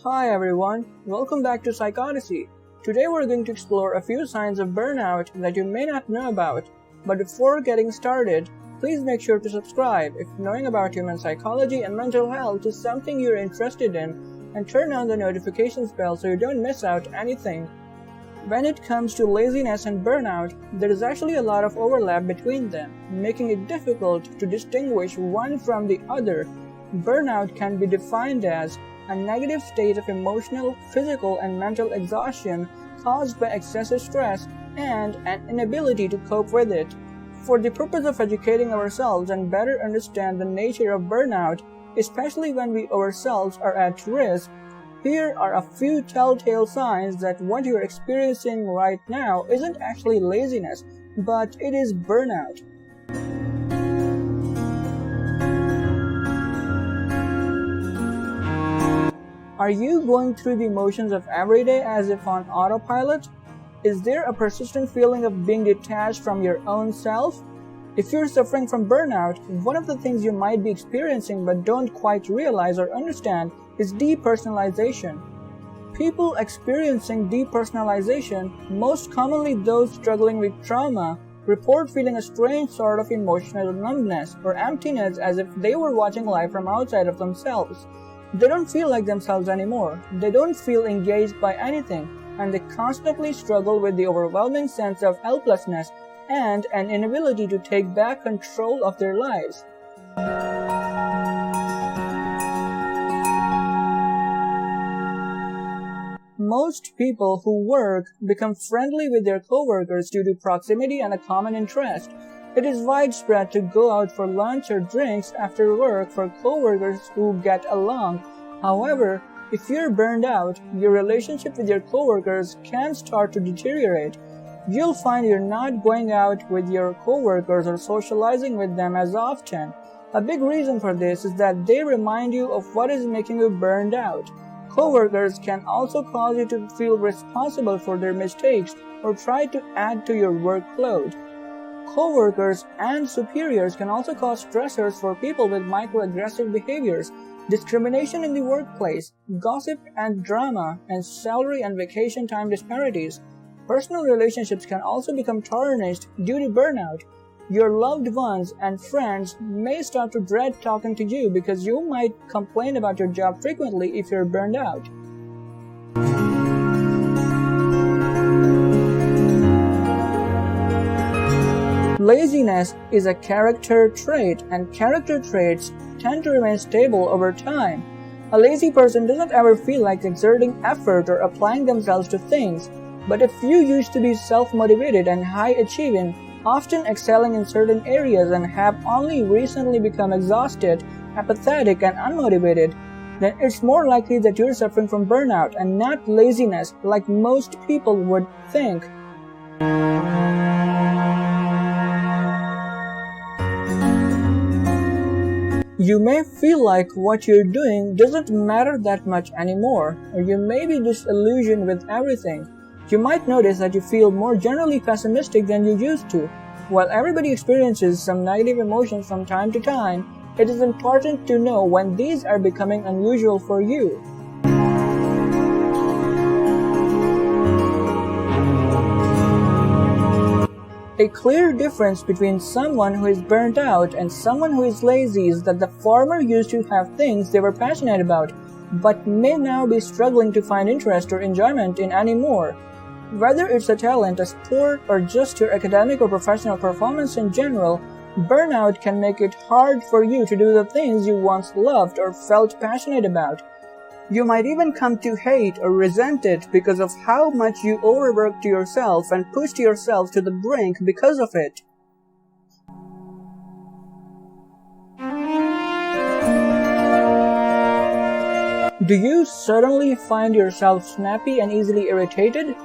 Hi everyone, welcome back to Psych Odyssey. Today we're going to explore a few signs of burnout that you may not know about. But before getting started, please make sure to subscribe if knowing about human psychology and mental health is something you're interested in, and turn on the notifications bell so you don't miss out anything. When it comes to laziness and burnout, there is actually a lot of overlap between them, making it difficult to distinguish one from the other. Burnout can be defined as a negative state of emotional, physical, and mental exhaustion caused by excessive stress and an inability to cope with it. For the purpose of educating ourselves and better understand the nature of burnout, especially when we ourselves are at risk, here are a few telltale signs that what you're experiencing right now isn't actually laziness, but it is burnout. Are you going through the motions of every day as if on autopilot? Is there a persistent feeling of being detached from your own self? If you're suffering from burnout, one of the things you might be experiencing but don't quite realize or understand is depersonalization. People experiencing depersonalization, most commonly those struggling with trauma, report feeling a strange sort of emotional numbness or emptiness as if they were watching life from outside of themselves. They don't feel like themselves anymore, they don't feel engaged by anything, and they constantly struggle with the overwhelming sense of helplessness and an inability to take back control of their lives. Most people who work become friendly with their coworkers due to proximity and a common interest. It is widespread to go out for lunch or drinks after work for coworkers who get along. However, if you're burned out, your relationship with your coworkers can start to deteriorate. You'll find you're not going out with your coworkers or socializing with them as often. A big reason for this is that they remind you of what is making you burned out. Coworkers can also cause you to feel responsible for their mistakes or try to add to your workload. Coworkers and superiors can also cause stressors for people with microaggressive behaviors, discrimination in the workplace, gossip and drama, and salary and vacation time disparities. Personal relationships can also become tarnished due to burnout. Your loved ones and friends may start to dread talking to you because you might complain about your job frequently if you're burned out. Laziness is a character trait, and character traits tend to remain stable over time. A lazy person doesn't ever feel like exerting effort or applying themselves to things, but if you used to be self-motivated and high-achieving, often excelling in certain areas and have only recently become exhausted, apathetic, and unmotivated, then it's more likely that you're suffering from burnout and not laziness like most people would think. You may feel like what you're doing doesn't matter that much anymore, or you may be disillusioned with everything. You might notice that you feel more generally pessimistic than you used to. While everybody experiences some negative emotions from time to time, it is important to know when these are becoming unusual for you. A clear difference between someone who is burnt out and someone who is lazy is that the former used to have things they were passionate about, but may now be struggling to find interest or enjoyment in anymore. Whether it's a talent, a sport, or just your academic or professional performance in general, burnout can make it hard for you to do the things you once loved or felt passionate about. You might even come to hate or resent it because of how much you overworked yourself and pushed yourself to the brink because of it. Do you suddenly find yourself snappy and easily irritated?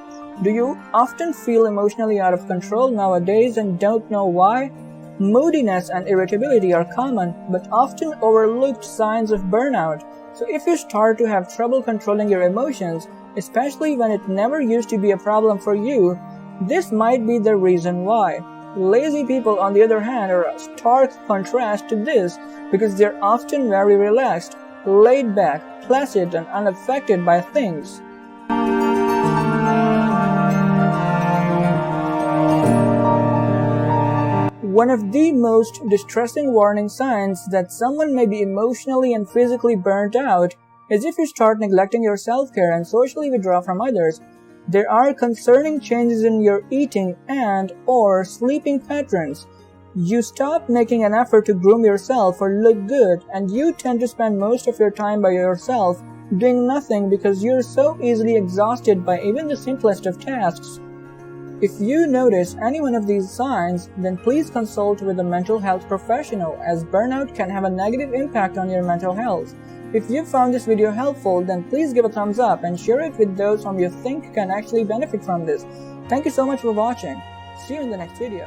Do you often feel emotionally out of control nowadays and don't know why? Moodiness and irritability are common, but often overlooked signs of burnout. So if you start to have trouble controlling your emotions, especially when it never used to be a problem for you, this might be the reason why. Lazy people, on the other hand, are a stark contrast to this because they're often very relaxed. laid back, placid, and unaffected by things. One of the most distressing warning signs that someone may be emotionally and physically burnt out is if you start neglecting your self-care and socially withdraw from others. There are concerning changes in your eating and/or sleeping patterns. You stop making an effort to groom yourself or look good, and you tend to spend most of your time by yourself doing nothing because you're so easily exhausted by even the simplest of tasks. If you notice any one of these signs, then please consult with a mental health professional, as burnout can have a negative impact on your mental health. If you found this video helpful, then please give a thumbs up and share it with those whom you think can actually benefit from this. Thank you so much for watching. See you in the next video.